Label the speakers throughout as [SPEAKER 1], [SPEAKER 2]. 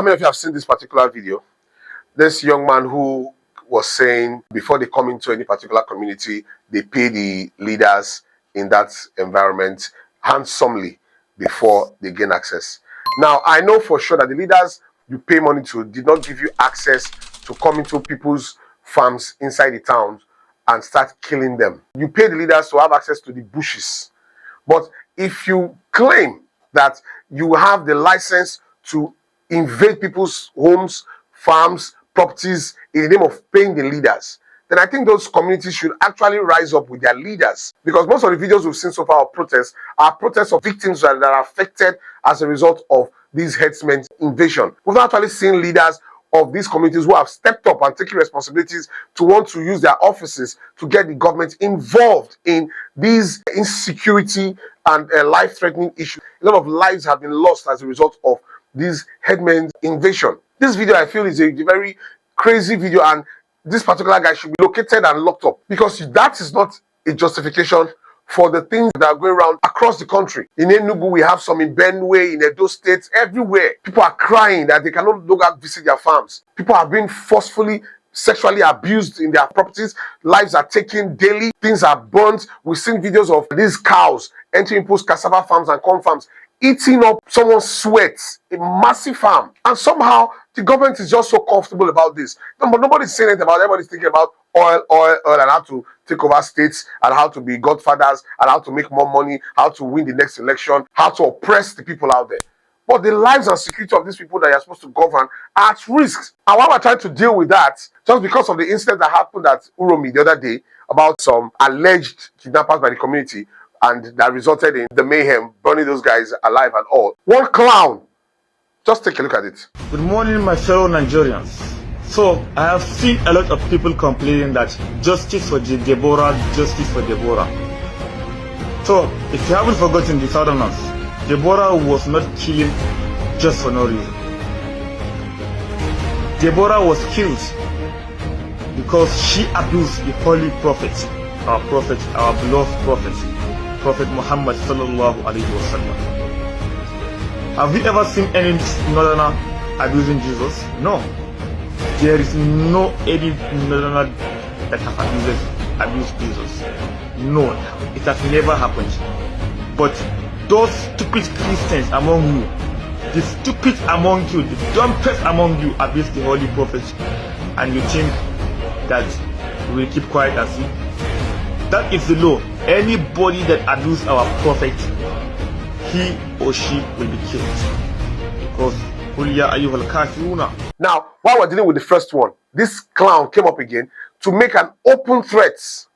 [SPEAKER 1] How many of you have seen this particular video? This young man who was saying before they come into any particular community, they pay the leaders in that environment handsomely before they gain access. Now, I know for sure that the leaders you pay money to did not give you access to come into people's farms inside the towns and start killing them. You pay the leaders to have access to the bushes. But if you claim that you have the license to invade people's homes, farms, properties in the name of paying the leaders, then I think those communities should actually rise up with their leaders. Because most of the videos we've seen so far of protests are protests of victims that are affected as a result of these herdsmen invasion. We've not actually seen leaders of these communities who have stepped up and taken responsibilities to want to use their offices to get the government involved in these insecurity and life-threatening issues. A lot of lives have been lost as a result of this herdsmen invasion. This video, I feel, is a very crazy video, and this particular guy should be located and locked up, because that is not a justification for the things that are going around across the country. In Enugu, we have some in Benue, in Edo State, everywhere. People are crying that they cannot no longer visit their farms. People are being forcefully sexually abused in their properties. Lives are taken daily. Things are burnt. We've seen videos of these cows entering people's cassava farms and corn farms, eating up someone's sweat, a massive farm. And somehow the government is just so comfortable about this. But nobody's saying anything about it. Everybody's thinking about oil, and how to take over states, and how to be godfathers, and how to make more money, how to win the next election, how to oppress the people out there. But the lives and security of these people that you're supposed to govern are at risk. And while we're trying to deal with that, just because of the incident that happened at Uromi the other day about some alleged kidnappers by the community, and that resulted in the mayhem, burning those guys alive and all. One clown. Just take a look at it.
[SPEAKER 2] Good morning, my fellow Nigerians. So, I have seen a lot of people complaining that justice for Deborah, justice for Deborah. So, if you haven't forgotten the Southerners, Deborah was not killing just for no reason. Deborah was killed because she abused the holy prophet, our beloved Prophet Muhammad sallallahu alaihi wasallam. Have you ever seen any northerner abusing Jesus? No. There is no any northerner that have abused Jesus. No, it has never happened. But those stupid Christians among you, the stupid among you, the dumbest among you abuse the holy prophet, and you think that we will keep quiet and see? That is the law. Anybody that abuses our prophet, he or she will be killed. Because
[SPEAKER 1] now, while we're dealing with the first one, this clown came up again to make an open threat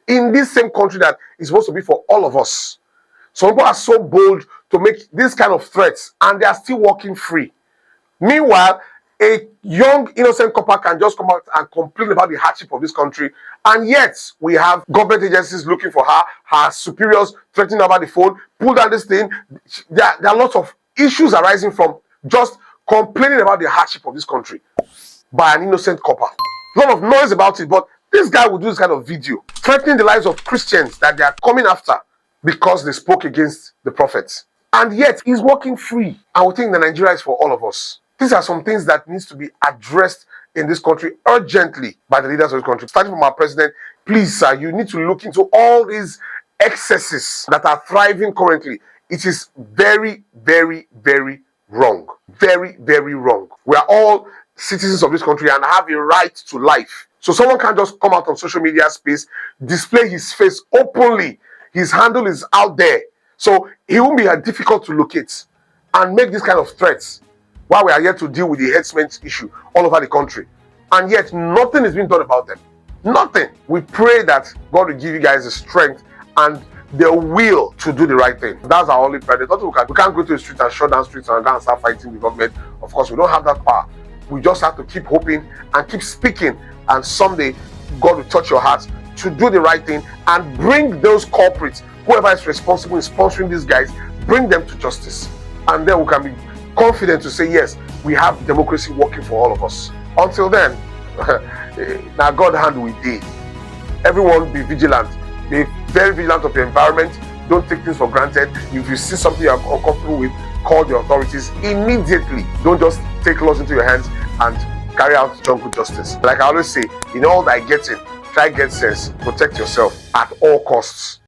[SPEAKER 1] in this same country that is supposed to be for all of us. Some people are so bold to make this kind of threats, and they are still walking free. Meanwhile, a young innocent copper can just come out and complain about the hardship of this country, and yet we have government agencies looking for her superiors threatening about the phone, pull down this thing. There are lots of issues arising from just complaining about the hardship of this country by an innocent copper. A lot of noise about it, but this guy will do this kind of video threatening the lives of Christians that they are coming after because they spoke against the prophets, and yet he's walking free. I would think that Nigeria is for all of us. These are some things that needs to be addressed in this country urgently by the leaders of this country. Starting from our president, please, sir, you need to look into all these excesses that are thriving currently. It is very, very, very wrong. Very, very wrong. We are all citizens of this country and have a right to life. So someone can't just come out on social media space, display his face openly. His handle is out there. So he won't be difficult to locate and make this kind of threats while we are here to deal with the herdsmen issue all over the country. And yet nothing is being done about them. Nothing. We pray that God will give you guys the strength and the will to do the right thing. That's our only prayer. We can't go to the street and shut down streets and go and start fighting the government. Of course, we don't have that power. We just have to keep hoping and keep speaking, and someday God will touch your hearts to do the right thing and bring those culprits, whoever is responsible in sponsoring these guys, bring them to justice. And then we can be confident to say, yes, we have democracy working for all of us. Until then, now God hand will be. Everyone be vigilant. Be very vigilant of your environment. Don't take things for granted. If you see something you're uncomfortable with, call the authorities immediately. Don't just take laws into your hands and carry out jungle justice. Like I always say, in all thy getting, try get sense, protect yourself at all costs.